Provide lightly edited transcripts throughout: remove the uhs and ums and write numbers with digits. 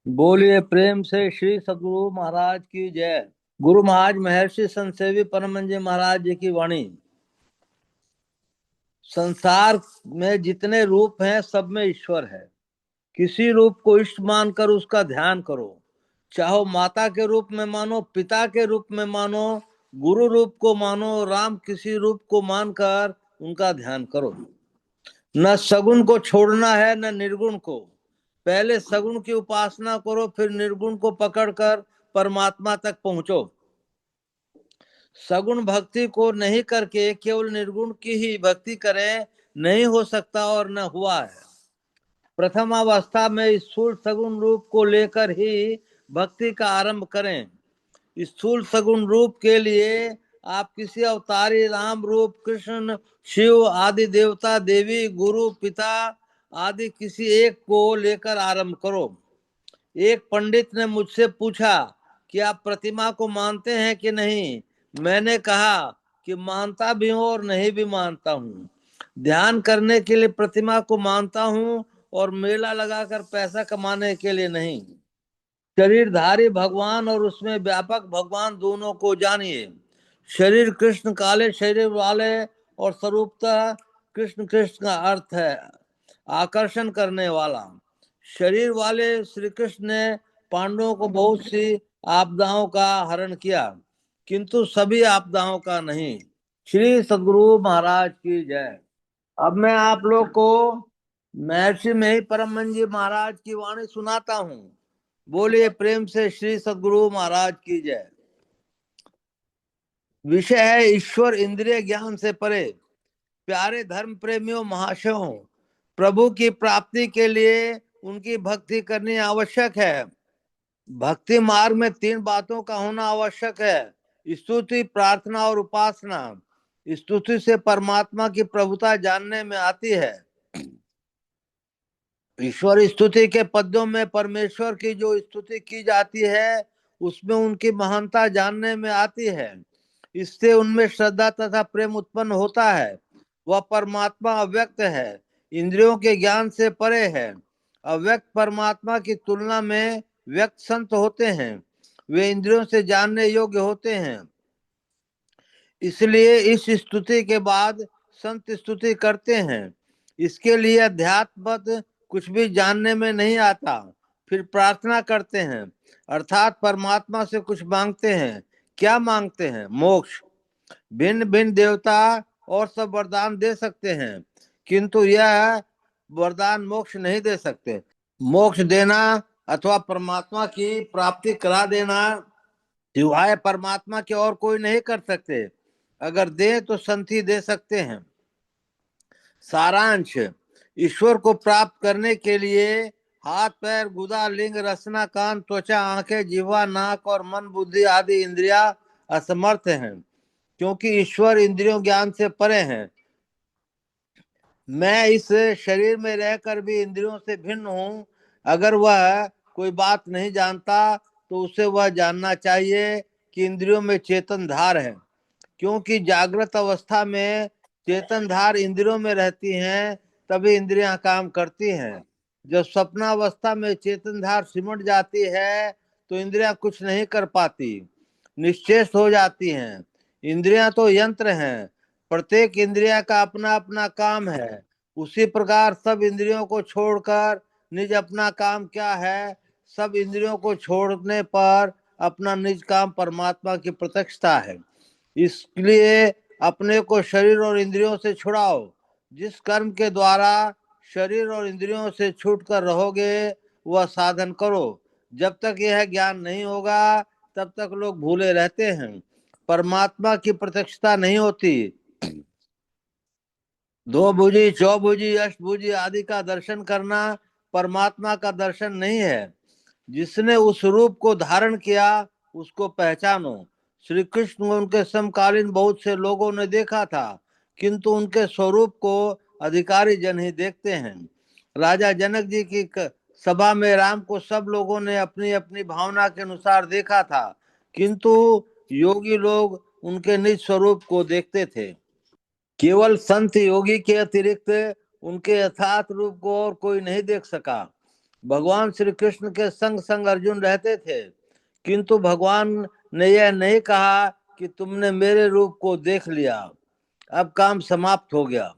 बोलिए प्रेम से श्री सद्गुरु महाराज की जय। गुरु महाराज महर्षि संतसेवी परमंजी महाराज जी की वाणी। संसार में जितने रूप हैं सब में ईश्वर है। किसी रूप को इष्ट मानकर उसका ध्यान करो। चाहो माता के रूप में मानो, पिता के रूप में मानो, गुरु रूप को मानो, राम किसी रूप को मानकर उनका ध्यान करो। न सगुण को छोड़ना है न निर्गुण को। पहले सगुण की उपासना करो, फिर निर्गुण को पकड़कर परमात्मा तक पहुंचो। सगुण भक्ति को नहीं करके केवल निर्गुण की ही भक्ति करें, नहीं हो सकता और न हुआ है। प्रथम अवस्था में स्थूल सगुण रूप को लेकर ही भक्ति का आरंभ करें। स्थूल सगुण रूप के लिए आप किसी अवतारी राम रूप, कृष्ण, शिव आदि देवता, देवी, गुरु, पिता आदि किसी एक को लेकर आरंभ करो। एक पंडित ने मुझसे पूछा कि आप प्रतिमा को मानते हैं कि नहीं। मैंने कहा कि मानता भी हूं और नहीं भी मानता हूं। ध्यान करने के लिए प्रतिमा को मानता हूं और मेला लगाकर पैसा कमाने के लिए नहीं। शरीरधारी भगवान और उसमें व्यापक भगवान दोनों को जानिए। शरीर कृष्ण काले शरीर वाले और स्वरूपतः कृष्ण कृष्ण का अर्थ है आकर्षण करने वाला। शरीर वाले श्री कृष्ण ने पांडवों को बहुत सी आपदाओं का हरण किया, किंतु सभी आपदाओं का नहीं। श्री सद्गुरु महाराज की जय। अब मैं आप लोग को महर्षि में ही परमहंस महाराज की वाणी सुनाता हूँ। बोलिए प्रेम से श्री सद्गुरु महाराज की जय। विषय है ईश्वर इंद्रिय ज्ञान से परे। प्यारे धर्म प्रेमियों महाशयों, प्रभु की प्राप्ति के लिए उनकी भक्ति करनी आवश्यक है। भक्ति मार्ग में तीन बातों का होना आवश्यक है: स्तुति, प्रार्थना और उपासना। स्तुति से परमात्मा की प्रभुता जानने में आती है। ईश्वर स्तुति के पद्यों में परमेश्वर की जो स्तुति की जाती है उसमें उनकी महानता जानने में आती है। इससे उनमें श्रद्धा तथा प्रेम उत्पन्न होता है। वह परमात्मा अव्यक्त है, इंद्रियों के ज्ञान से परे है। अव्यक्त परमात्मा की तुलना में व्यक्त संत होते हैं, वे इंद्रियों से जानने योग्य होते हैं। इसलिए इस स्तुति के बाद संत स्तुति करते हैं। इसके लिए अध्यात्म कुछ भी जानने में नहीं आता। फिर प्रार्थना करते हैं, अर्थात परमात्मा से कुछ मांगते हैं। क्या मांगते हैं? मोक्ष। भिन्न भिन्न देवता और सब वरदान दे सकते हैं, किंतु यह वरदान मोक्ष नहीं दे सकते। मोक्ष देना अथवा परमात्मा की प्राप्ति करा देना सिवाय परमात्मा के और कोई नहीं कर सकते। अगर दे तो संत ही दे सकते हैं। सारांश: ईश्वर को प्राप्त करने के लिए हाथ, पैर, गुदा, लिंग, रसना, कान, त्वचा, आंखें, जिह्वा, नाक और मन, बुद्धि आदि इंद्रिया असमर्थ हैं, क्योंकि ईश्वर इंद्रियों ज्ञान से परे हैं। मैं इस शरीर में रहकर भी इंद्रियों से भिन्न हूँ। अगर वह कोई बात नहीं जानता तो उसे वह जानना चाहिए कि इंद्रियों में चेतन धार है, क्योंकि जागृत अवस्था में चेतन धार इंद्रियों में रहती हैं, तभी इंद्रियां काम करती हैं। जब स्वप्नावस्था में चेतन धार सिमट जाती है तो इंद्रियां कुछ नहीं कर पाती, निश्चेष्ट हो जाती हैं। इंद्रियां तो यंत्र हैं, प्रत्येक इंद्रिया का अपना अपना काम है। उसी प्रकार सब इंद्रियों को छोड़कर निज अपना काम क्या है? सब इंद्रियों को छोड़ने पर अपना निज काम परमात्मा की प्रत्यक्षता है। इसलिए अपने को शरीर और इंद्रियों से छुड़ाओ। जिस कर्म के द्वारा शरीर और इंद्रियों से छूटकर रहोगे वह साधन करो। जब तक यह ज्ञान नहीं होगा तब तक लोग भूले रहते हैं, परमात्मा की प्रत्यक्षता नहीं होती। दो भुजी, चौभुजी, अष्टभुजी आदि का दर्शन करना परमात्मा का दर्शन नहीं है। जिसने उस रूप को धारण किया उसको पहचानो। श्री कृष्ण उनके समकालीन बहुत से लोगों ने देखा था, किंतु उनके स्वरूप को अधिकारी जन ही देखते हैं। राजा जनक जी की सभा में राम को सब लोगों ने अपनी अपनी भावना के अनुसार देखा था, किंतु योगी लोग उनके निज स्वरूप को देखते थे। केवल संत योगी के अतिरिक्त उनके यथार्थ रूप को और कोई नहीं देख सका। भगवान श्री कृष्ण के संग संग अर्जुन रहते थे, किंतु भगवान ने यह नहीं कहा कि तुमने मेरे रूप को देख लिया, अब काम समाप्त हो गया।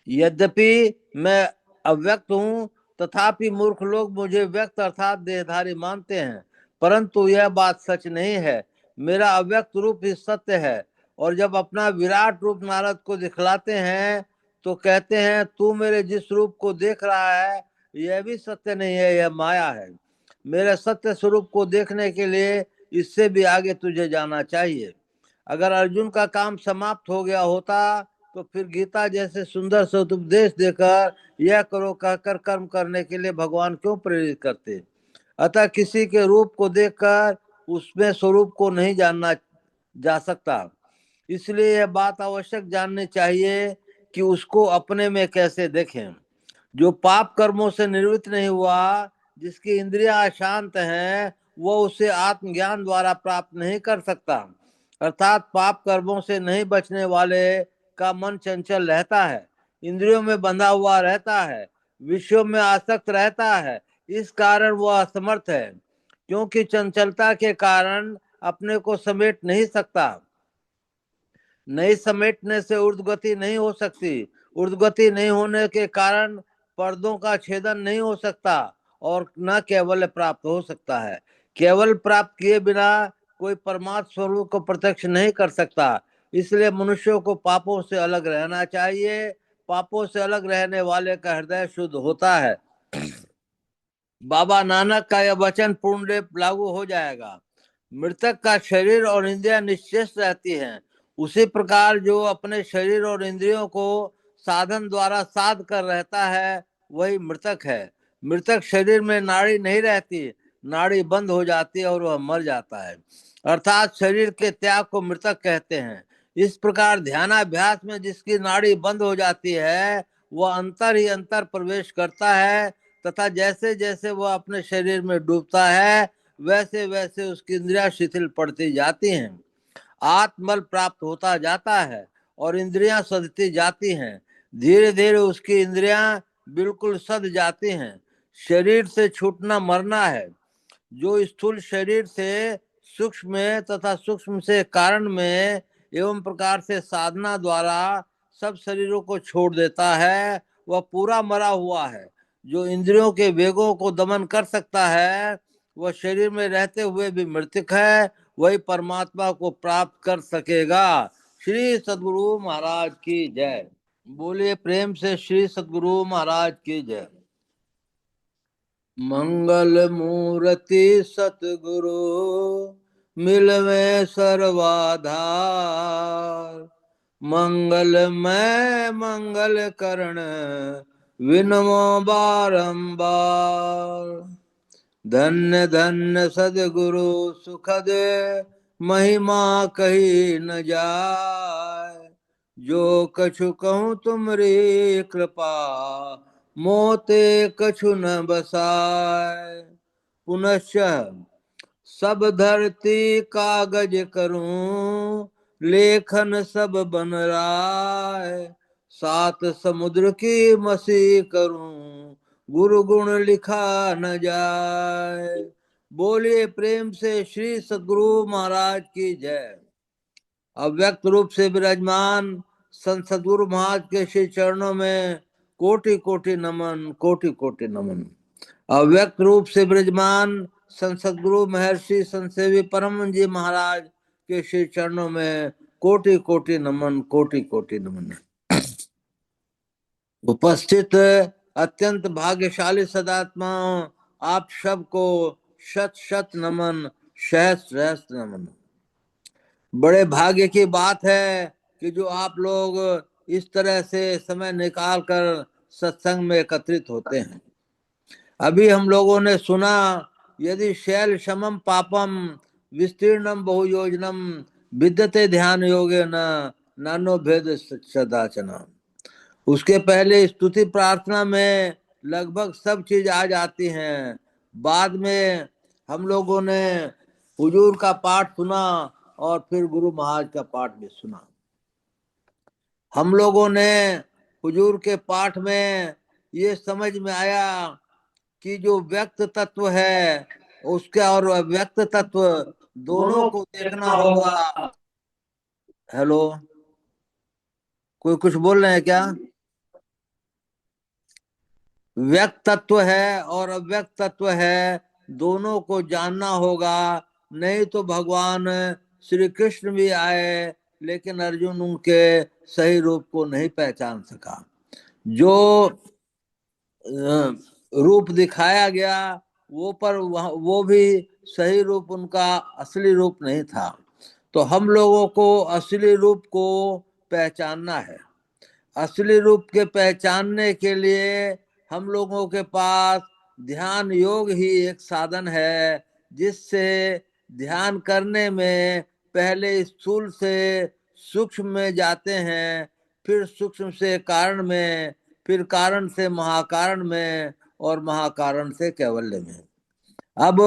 यद्यपि मैं अव्यक्त हूँ, तथापि मूर्ख लोग मुझे व्यक्त अर्थात देहधारी मानते हैं, परंतु यह बात सच नहीं है। मेरा अव्यक्त रूप ही सत्य है। और जब अपना विराट रूप नारद को दिखलाते हैं तो कहते हैं, तू मेरे जिस रूप को देख रहा है यह भी सत्य नहीं है, यह माया है। मेरे सत्य स्वरूप को देखने के लिए इससे भी आगे तुझे जाना चाहिए। अगर अर्जुन का काम समाप्त हो गया होता तो फिर गीता जैसे सुंदर से उपदेश देकर यह करो कहकर कर्म करने के लिए भगवान क्यों प्रेरित करते। अतः किसी के रूप को देखकर उसमें स्वरूप को नहीं जानना जा सकता। इसलिए यह बात आवश्यक जाननी चाहिए कि उसको अपने में कैसे देखें। जो पाप कर्मों से निर्वृत्त नहीं हुआ, जिसकी इंद्रियां अशांत हैं, वो उसे आत्मज्ञान द्वारा प्राप्त नहीं कर सकता। अर्थात पाप कर्मों से नहीं बचने वाले का मन चंचल रहता है, इंद्रियों में बंधा हुआ रहता है, विषयों में आसक्त रहता है। इस कारण वह असमर्थ है, क्योंकि चंचलता के कारण अपने को समेट नहीं सकता। नहीं समेटने से ऊर्ध्वगति नहीं हो सकती। ऊर्ध्वगति नहीं होने के कारण पर्दों का छेदन नहीं हो सकता और न केवल प्राप्त हो सकता है। केवल प्राप्त किए बिना कोई परमात्म स्वरूप को प्रत्यक्ष नहीं कर सकता। इसलिए मनुष्यों को पापों से अलग रहना चाहिए। पापों से अलग रहने वाले का हृदय शुद्ध होता है। बाबा नानक का यह वचन पूर्ण रूप लागू हो जाएगा। मृतक का शरीर और इंद्रियां निश्चेष रहती हैं। उसी प्रकार जो अपने शरीर और इंद्रियों को साधन द्वारा साध कर रहता है वही मृतक है। मृतक शरीर में नाड़ी नहीं रहती, नाड़ी बंद हो जाती है और वह मर जाता है। अर्थात शरीर के त्याग को मृतक कहते हैं। इस प्रकार ध्यानाभ्यास में जिसकी नाड़ी बंद हो जाती है वह अंतर ही अंतर प्रवेश करता है, तथा जैसे जैसे वह अपने शरीर में डूबता है वैसे वैसे उसकी इंद्रियां शिथिल पड़ती जाती हैं। आत्मबल प्राप्त होता जाता है और इंद्रियां सधती जाती हैं। धीरे धीरे उसकी इंद्रियां बिल्कुल सध जाती हैं। शरीर से छूटना मरना है। जो स्थूल शरीर से सूक्ष्म में तथा सूक्ष्म से कारण में एवं प्रकार से साधना द्वारा सब शरीरों को छोड़ देता है वह पूरा मरा हुआ है। जो इंद्रियों के वेगों को दमन कर सकता है वह शरीर में रहते हुए भी मृतक है, वही परमात्मा को प्राप्त कर सकेगा। श्री सद्गुरु महाराज की जय। बोलिए प्रेम से श्री सद्गुरु महाराज की जय। मंगल मूर्ति सतगुरु मिलवे सर्वाधार। मंगलमय मंगल करण विनमो बारंबार। धन्य धन्य सदगुरु सुखद महिमा कही न जाय। जो कछु कहूँ तुमरी कृपा मोते कछु न बसाय। पुनश्च सब धरती कागज करूं लेखन सब बन राय। सात समुद्र की मसी करूं गुरु गुण लिखा न जाए। बोलिए प्रेम से श्री सद्गुरु महाराज की जय। अव्यक्त रूप से विराजमान संत सद्गुरु महाराज के श्री चरणों में कोटि कोटि नमन, कोटि कोटि नमन। अव्यक्त रूप से विराजमान संत सद्गुरु महर्षि संत सेवी परम जी महाराज के श्री चरणों में कोटि कोटि नमन, कोटि कोटि नमन। उपस्थित अत्यंत भाग्यशाली सदात्माओं, आप सबको शत शत नमन, सहस्त्र सहस्त्र नमन। बड़े भाग्य की बात है कि जो आप लोग इस तरह से समय निकाल कर सत्संग में एकत्रित होते हैं। अभी हम लोगों ने सुना, यदि शैल समम पापम विस्तीर्णम बहुयोजनम विद्यते ध्यान योगे न नानो भेद सदाचना। उसके पहले स्तुति प्रार्थना में लगभग सब चीज आ जाती हैं। बाद में हम लोगों ने हुजूर का पाठ सुना और फिर गुरु महाराज का पाठ भी सुना। हम लोगों ने हुजूर के पाठ में ये समझ में आया कि जो व्यक्त तत्व है उसका और व्यक्त तत्व दोनों दोनों को को देखना देखना होगा। होगा। हेलो, कोई कुछ बोल रहे हैं क्या? व्यक्त तत्व है और अव्यक्त तत्व है, दोनों को जानना होगा। नहीं तो भगवान श्री कृष्ण भी आए लेकिन अर्जुन उनके सही रूप को नहीं पहचान सका। जो रूप दिखाया गया वो भी सही रूप उनका असली रूप नहीं था। तो हम लोगों को असली रूप को पहचानना है। असली रूप के पहचानने के लिए हम लोगों के पास ध्यान योग ही एक साधन है, जिससे ध्यान करने में पहले स्थूल से सूक्ष्म में जाते हैं, फिर सूक्ष्म से कारण में, फिर कारण से महाकारण में, और महाकारण से कैवल्य में। अब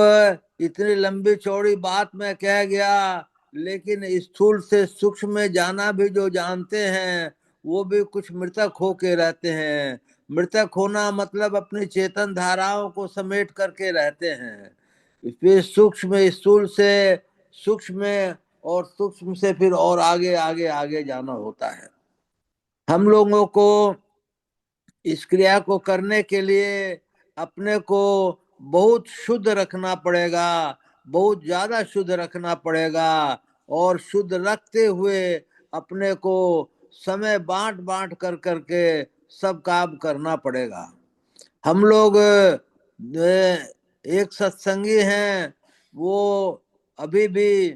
इतनी लंबी चौड़ी बात मैं कह गया, लेकिन स्थूल से सूक्ष्म में जाना भी जो जानते हैं वो भी कुछ मृतक होके रहते हैं। मृतक होना मतलब अपनी चेतन धाराओं को समेट करके रहते हैं। फिर सूक्ष्म स्थूल से सूक्ष्म में, और सूक्ष्म से फिर और आगे आगे आगे जाना होता है। हम लोगों को इस क्रिया को करने के लिए अपने को बहुत शुद्ध रखना पड़ेगा, बहुत ज्यादा शुद्ध रखना पड़ेगा। और शुद्ध रखते हुए अपने को समय बांट बांट कर करके सब काम करना पड़ेगा। हम लोग एक सत्संगी हैं, वो अभी भी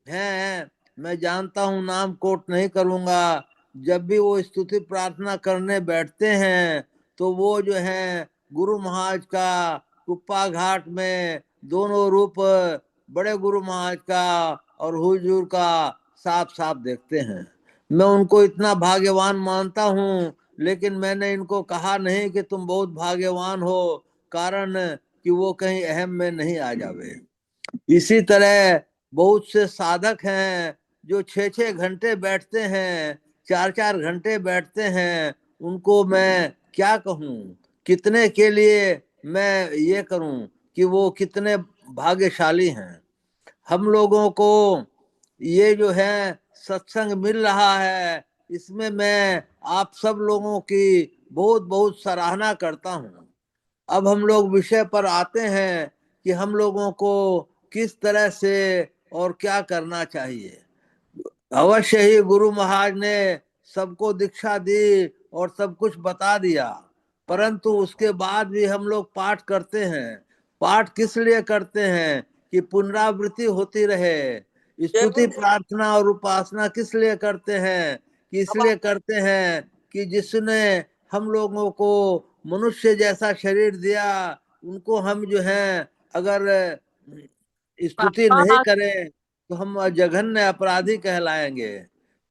हैं, मैं जानता हूँ, नाम कोट नहीं करूंगा। जब भी वो स्तुति प्रार्थना करने बैठते हैं तो वो जो है गुरु महाराज का कुप्पा घाट में दोनों रूप, बड़े गुरु महाराज का और हुजूर का साफ साफ देखते हैं। मैं उनको इतना भाग्यवान मानता हूँ, लेकिन मैंने इनको कहा नहीं कि तुम बहुत भाग्यवान हो, कारण कि वो कहीं अहम में नहीं आ जावे। इसी तरह बहुत से साधक हैं जो 6 6 घंटे बैठते हैं, 4 4 घंटे बैठते हैं। उनको मैं क्या कहूँ, कितने के लिए मैं ये करूँ कि वो कितने भाग्यशाली हैं। हम लोगों को ये जो है सत्संग मिल रहा है, इसमें मैं आप सब लोगों की बहुत बहुत सराहना करता हूँ। अब हम लोग विषय पर आते हैं कि हम लोगों को किस तरह से और क्या करना चाहिए। अवश्य ही गुरु महाराज ने सबको दीक्षा दी और सब कुछ बता दिया, परंतु उसके बाद भी हम लोग पाठ करते हैं। पाठ किस लिए करते हैं? कि पुनरावृत्ति होती रहे। स्तुति प्रार्थना और उपासना किस लिए करते हैं? कि इसलिए करते हैं कि जिसने हम लोगों को मनुष्य जैसा शरीर दिया, उनको हम जो है अगर स्तुति नहीं करें तो हम जघन्य अपराधी कहलाएंगे।